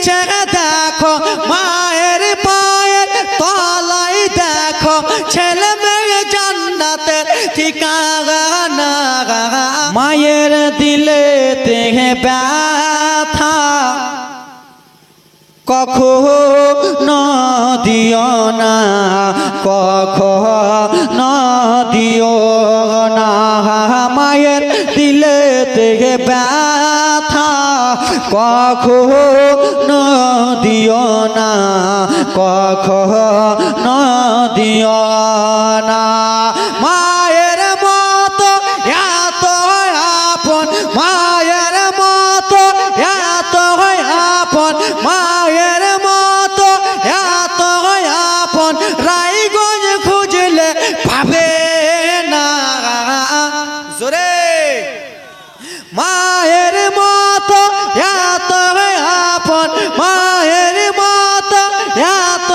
নিচে দেখো মায়ের পায়ের তলায় দেখো ছেলে মেয়ে জান্নাতের ঠিকানা। মায়ের দিলেতে ব্যথা কখনো দিও না, কখনো দিও না। মায়ের দিলেতে ব্যথা কখনো দিও না, কখনো দিও না। মায়ের মতো এত আপন, মায়ের মতো এত আপন, মায়ের মতো এত আপন রায়গঞ্জ খুঁজলে পাবে না। জোরে মায়ের মতো এত আপন, মায়ের মতো এত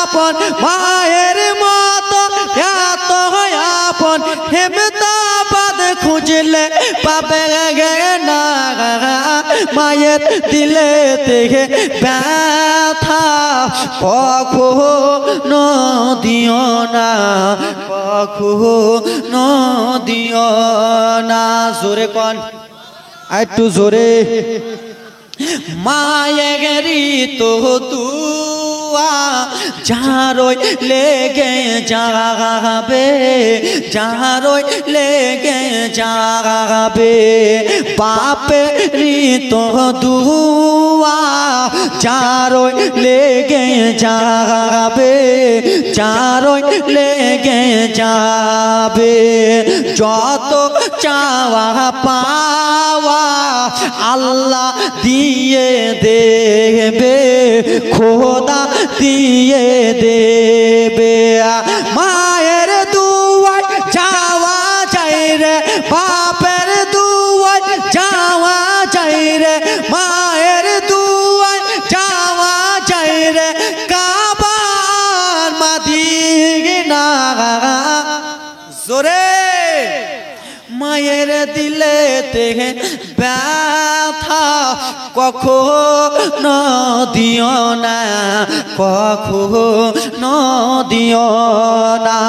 আপন, মায়ের মতো এত আপন হেমতাবাদ খুঁজলে পাবে না। মায়ের দিলে থেকে ব্যথা কখনো দিও না, কখনো দিও না। জোরে কোন একটু জোরে। মায়েরই তো দুয়া যারই লেগে যাবে, যারই লেগে যাবে। বাপেরই তো দুয়া যারই লেগে যাবে, যারই লেগে যাবে। যত চাওয়া পাওয়া আল্লাহ দিয়ে দেবে, খোদা দিয়ে দেবে। মায়ের দুয়ায় যাওয়া যায় রে, বাপের দুয়ায় যাওয়া যায় রে, মায়ের দুয়ায় যাওয়া যায় রে। কাবার মদিনা জোরে। মায়ের দিলে থেকে ব্যথা কখনো দিও না, কখনো দিও না।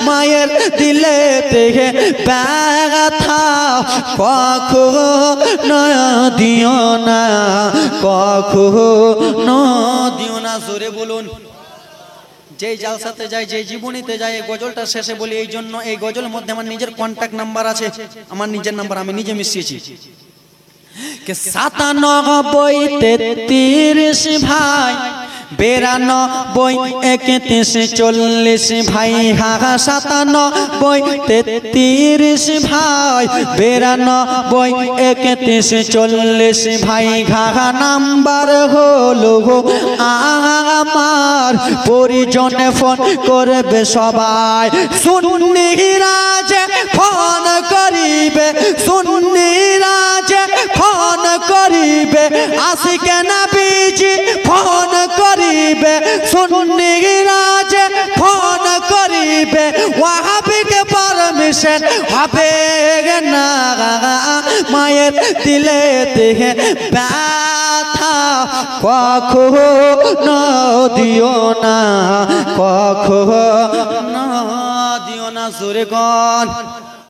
মায়ের দিলে থেকে ব্যথা কখনো দিও না, কখনো দিও না। জোরে বলুন। যেই জালসাতে যায়, যেই জীবনীতে যায়, এই গজলটা শেষে বলি এই জন্য, এই গজলের মধ্যে আমার নিজের কন্ট্যাক্ট নাম্বার আছে, আমার নিজের নাম্বার আমি নিজে মিশিয়েছি। 97 33 ভাই, 92 31 40 ভাই। 97 33 ভাই, 92 31 40 ভাই। ঘাঘা নাম্বার হলো আমার, পরিজনে ফোন করবে সবাই। সুন্নিরাজে ফোন করিবে, সুন্নিরাজে ফোন করিবে, আশিকে নবীজি ফোন করিবে, সুন্নিরাজে ফোন করিবে। ওয়াহাবিকে পারমিশন হবে না। মায়ের দিলে থেকে ব্যথা কখনো দিও না, কখনো দিও না। জোরে কোন